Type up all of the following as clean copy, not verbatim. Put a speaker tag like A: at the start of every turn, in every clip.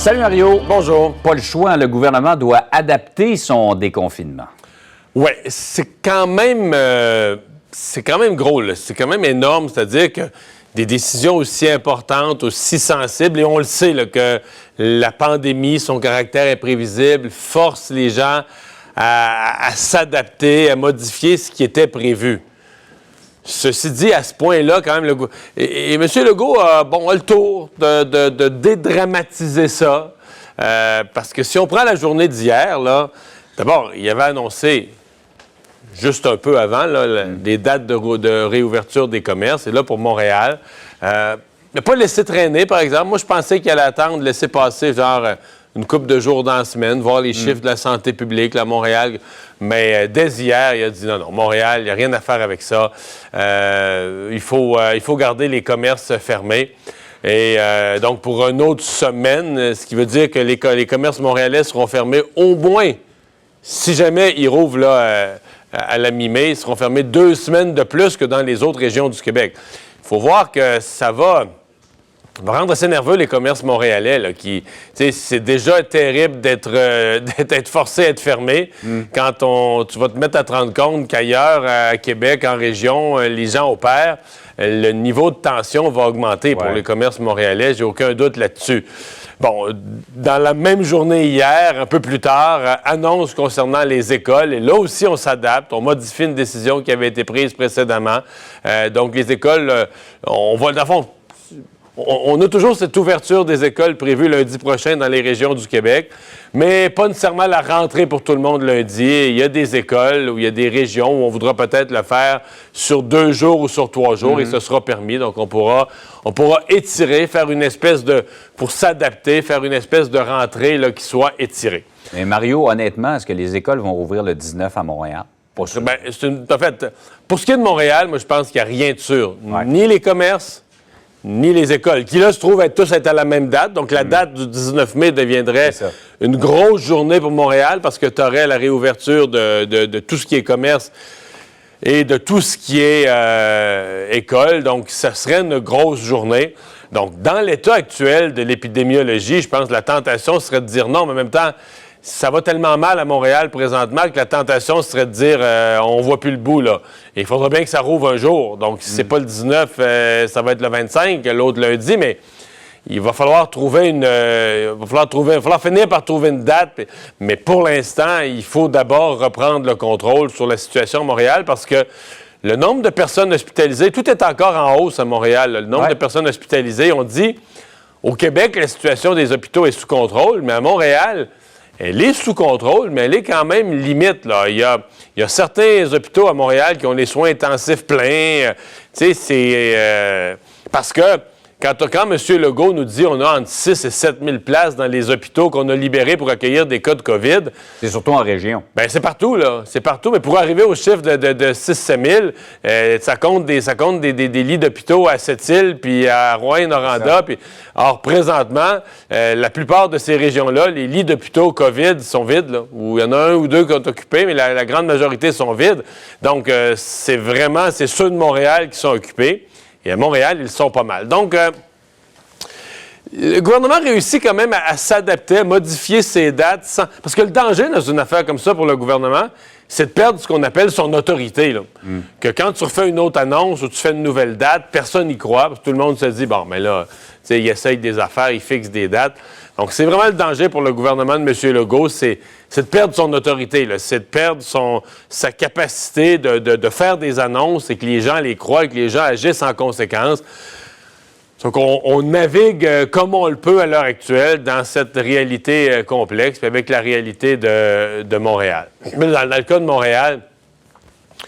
A: Salut Mario.
B: Bonjour.
A: Pas le choix, hein, le gouvernement doit adapter son déconfinement.
B: Oui, c'est quand même gros, là. C'est quand même énorme, c'est-à-dire que des décisions aussi importantes, aussi sensibles, et on le sait là, que la pandémie, son caractère imprévisible, force les gens à s'adapter, à modifier ce qui était prévu. Ceci dit, à ce point-là, quand même, et M. Legault a le tour de dédramatiser ça. Parce que si on prend la journée d'hier, là, d'abord, il avait annoncé, juste un peu avant, là, des dates de réouverture des commerces. Et là, pour Montréal, il n'a pas laissé traîner, par exemple. Moi, je pensais qu'il allait attendre, laisser passer, une couple de jours dans la semaine, voir les chiffres de la santé publique, là, à Montréal. Mais dès hier, il a dit non, Montréal, il n'y a rien à faire avec ça. Il faut garder les commerces fermés. Et donc, pour une autre semaine, ce qui veut dire que les commerces montréalais seront fermés au moins, si jamais ils rouvrent là, à la mi-mai, ils seront fermés 2 semaines de plus que dans les autres régions du Québec. Il faut voir que ça va rendre assez nerveux les commerces montréalais, là, c'est déjà terrible d'être forcé à être fermé quand tu vas te mettre à te rendre compte qu'ailleurs, à Québec, en région, les gens opèrent, le niveau de tension va augmenter pour les commerces montréalais, j'ai aucun doute là-dessus. Bon, dans la même journée hier, un peu plus tard, annonce concernant les écoles. Et là aussi, on s'adapte. On modifie une décision qui avait été prise précédemment. Donc, les écoles, on va, dans le fond, on a toujours cette ouverture des écoles prévue lundi prochain dans les régions du Québec, mais pas nécessairement la rentrée pour tout le monde lundi. Il y a des écoles où il y a des régions où on voudra peut-être le faire sur 2 jours ou sur 3 jours et ce sera permis. Donc, on pourra étirer, faire une espèce pour s'adapter, faire une espèce de rentrée là, qui soit étirée.
A: Mais Mario, honnêtement, est-ce que les écoles vont rouvrir le 19 à Montréal?
B: Pas sûr. Ben, en fait, pour ce qui est de Montréal, moi, je pense qu'il n'y a rien de sûr. Ni les commerces, ni les écoles, qui là se trouvent tous être à la même date. Donc, la date du 19 mai deviendrait une grosse journée pour Montréal parce que tu aurais la réouverture de tout ce qui est commerce et de tout ce qui est école. Donc, ça serait une grosse journée. Donc, dans l'état actuel de l'épidémiologie, je pense que la tentation serait de dire non, mais en même temps, ça va tellement mal à Montréal présentement que la tentation serait de dire on voit plus le bout, là. Et il faudra bien que ça rouvre un jour. Donc, si c'est pas le 19, ça va être le 25, l'autre lundi, mais il va falloir finir par trouver une date. Mais pour l'instant, il faut d'abord reprendre le contrôle sur la situation à Montréal parce que le nombre de personnes hospitalisées, tout est encore en hausse à Montréal. Là. Le nombre de personnes hospitalisées, on dit, au Québec, la situation des hôpitaux est sous contrôle, mais à Montréal, elle est sous contrôle, mais elle est quand même limite, là. Il y a certains hôpitaux à Montréal qui ont les soins intensifs pleins. Tu sais, c'est... parce que quand M. Legault nous dit qu'on a entre 6 et 7 000 places dans les hôpitaux qu'on a libérés pour accueillir des cas de COVID...
A: C'est surtout en région.
B: Bien, c'est partout, là. C'est partout. Mais pour arriver au chiffre de 6-7 000, ça compte des lits d'hôpitaux à Sept-Îles, puis à Rouyn-Noranda. Or, présentement, la plupart de ces régions-là, les lits d'hôpitaux COVID sont vides, là. Où il y en a 1 ou 2 qui sont occupés, mais la grande majorité sont vides. Donc, c'est ceux de Montréal qui sont occupés. Et à Montréal, ils sont pas mal. Donc, le gouvernement réussit quand même à s'adapter, à modifier ses dates. Parce que le danger dans une affaire comme ça pour le gouvernement, c'est de perdre ce qu'on appelle son autorité. Là. Que quand tu refais une autre annonce ou tu fais une nouvelle date, personne n'y croit. Parce que tout le monde se dit, bon, mais là, tu sais, il essaye des affaires, il fixe des dates. Donc, c'est vraiment le danger pour le gouvernement de M. Legault, c'est de perdre son autorité, là. C'est de perdre sa capacité de faire des annonces et que les gens les croient et que les gens agissent en conséquence. Donc, on navigue comme on le peut à l'heure actuelle dans cette réalité complexe, puis avec la réalité de Montréal. Mais dans le cas de Montréal,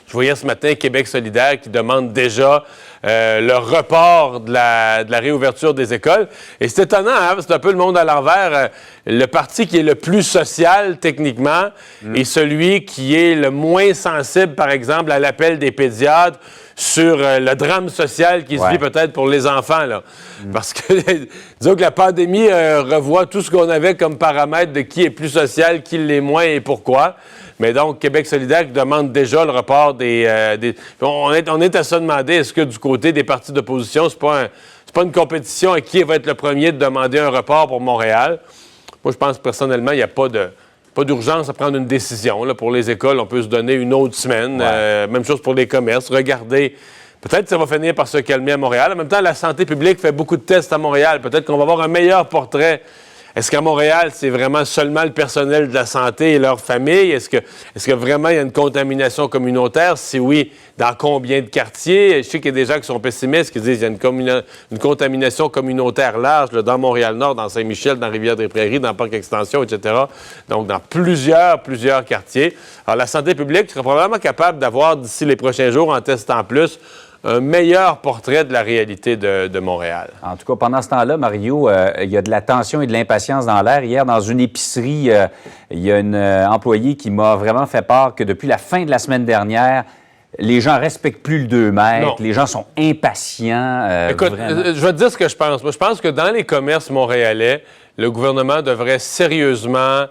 B: je voyais ce matin Québec solidaire qui demande déjà le report de la réouverture des écoles. Et c'est étonnant, hein? C'est un peu le monde à l'envers. Le parti qui est le plus social, techniquement, est celui qui est le moins sensible, par exemple, à l'appel des pédiatres sur le drame social qui se vit peut-être pour les enfants, là. Parce que, disons que la pandémie revoit tout ce qu'on avait comme paramètre de qui est plus social, qui l'est moins et pourquoi. Mais donc, Québec solidaire demande déjà le report On est à se demander, est-ce que du côté des partis d'opposition, c'est pas une compétition à qui va être le premier de demander un report pour Montréal? Moi, je pense personnellement, il n'y a pas d'urgence à prendre une décision. Là, pour les écoles, on peut se donner une autre semaine. Même chose pour les commerces. Regardez, peut-être que ça va finir par se calmer à Montréal. En même temps, la santé publique fait beaucoup de tests à Montréal. Peut-être qu'on va avoir un meilleur portrait. Est-ce qu'à Montréal, c'est vraiment seulement le personnel de la santé et leur famille? Est-ce que vraiment il y a une contamination communautaire? Si oui, dans combien de quartiers? Je sais qu'il y a des gens qui sont pessimistes, qui disent qu'il y a une contamination communautaire large là, dans Montréal-Nord, dans Saint-Michel, dans Rivière-des-Prairies, dans Parc Extension, etc. Donc, dans plusieurs quartiers. Alors, la santé publique serait probablement capable d'avoir, d'ici les prochains jours, en testant plus, un meilleur portrait de la réalité de Montréal.
A: En tout cas, pendant ce temps-là, Mario, il y a de la tension et de l'impatience dans l'air. Hier, dans une épicerie, il y a une employée qui m'a vraiment fait part que depuis la fin de la semaine dernière, les gens ne respectent plus le 2 mètres,
B: Non.
A: Les gens sont impatients.
B: Écoute,
A: vraiment.
B: je vais te dire ce que je pense. Moi, je pense que dans les commerces montréalais, le gouvernement devrait sérieusement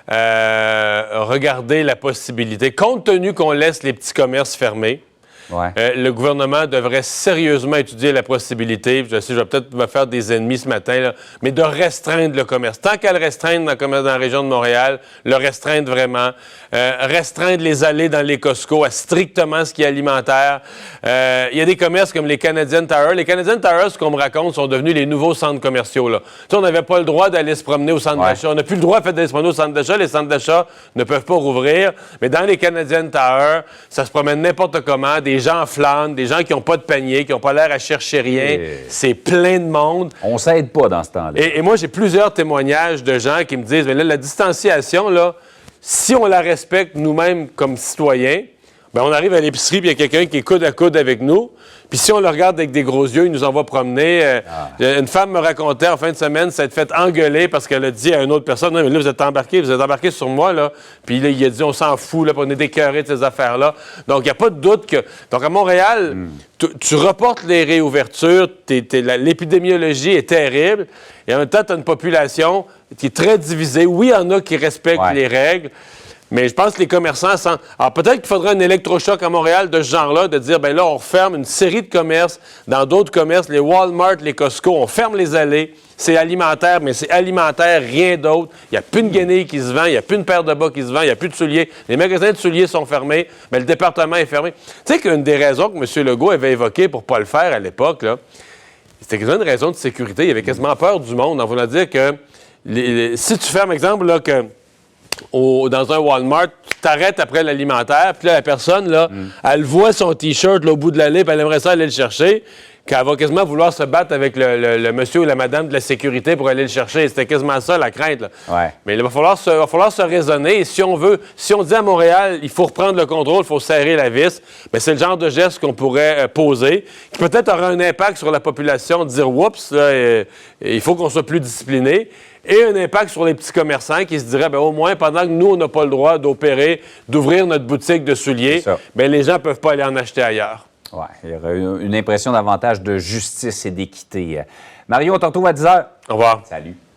B: regarder la possibilité, compte tenu qu'on laisse les petits commerces fermés, le gouvernement devrait sérieusement étudier la possibilité, je sais, je vais peut-être me faire des ennemis ce matin, là, mais de restreindre le commerce. Tant qu'à le restreindre dans la région de Montréal, le restreindre vraiment, restreindre les allées dans les Costco à strictement ce qui est alimentaire. Il y a des commerces comme les Canadian Tire. Les Canadian Tire, ce qu'on me raconte, sont devenus les nouveaux centres commerciaux. Là. Tu sais, on n'avait pas le droit d'aller se promener au centre d'achat. On n'a plus le droit d'aller se promener au centre d'achat. Les centres d'achat ne peuvent pas rouvrir. Mais dans les Canadian Tire, ça se promène n'importe comment. Des gens flânent, des gens qui n'ont pas de panier, qui n'ont pas l'air à chercher rien. C'est plein de monde.
A: On ne s'aide pas dans ce temps-là.
B: Et moi, j'ai plusieurs témoignages de gens qui me disent, mais là, la distanciation, là, si on la respecte nous-mêmes comme citoyens, bien, on arrive à l'épicerie, puis il y a quelqu'un qui est coude à coude avec nous. Puis si on le regarde avec des gros yeux, il nous envoie promener. Une femme me racontait en fin de semaine, s'être fait engueuler parce qu'elle a dit à une autre personne, non, mais là, vous êtes embarqué sur moi, là. Puis là, il a dit, on s'en fout, là, puis on est décœurés de ces affaires-là. Donc, il n'y a pas de doute que... Donc, à Montréal, tu reportes les réouvertures, l'épidémiologie est terrible, et en même temps, tu as une population qui est très divisée. Oui, il y en a qui respectent les règles, mais je pense que les commerçants... Alors, peut-être qu'il faudrait un électrochoc à Montréal de ce genre-là, de dire, bien là, on ferme une série de commerces. Dans d'autres commerces, les Walmart, les Costco, on ferme les allées. C'est alimentaire, mais c'est alimentaire, rien d'autre. Il n'y a plus de guenilles qui se vend, il n'y a plus une paire de bas qui se vend, il n'y a plus de souliers. Les magasins de souliers sont fermés, mais le département est fermé. Tu sais qu'une des raisons que M. Legault avait évoquées pour ne pas le faire à l'époque, là, c'était quasiment une raison de sécurité. Il avait quasiment peur du monde en voulant dire que si tu fermes, exemple, là, que dans un Walmart, tu t'arrêtes après l'alimentaire, puis là, la personne, là, elle voit son T-shirt là, au bout de l'allée, puis elle aimerait ça aller le chercher, qu'elle va quasiment vouloir se battre avec le monsieur ou la madame de la sécurité pour aller le chercher. C'était quasiment ça, la crainte. Là. Mais il va falloir se raisonner. Et si on dit à Montréal, il faut reprendre le contrôle, il faut serrer la vis, bien, c'est le genre de geste qu'on pourrait poser, qui peut-être aura un impact sur la population, de dire, oups, là, il faut qu'on soit plus discipliné. Et un impact sur les petits commerçants qui se diraient, bien, au moins, pendant que nous, on n'a pas le droit d'opérer, d'ouvrir notre boutique de souliers, bien, les gens ne peuvent pas aller en acheter ailleurs.
A: Oui, il y aura une impression davantage de justice et d'équité. Mario, on te retrouve à 10h.
B: Au revoir.
A: Salut.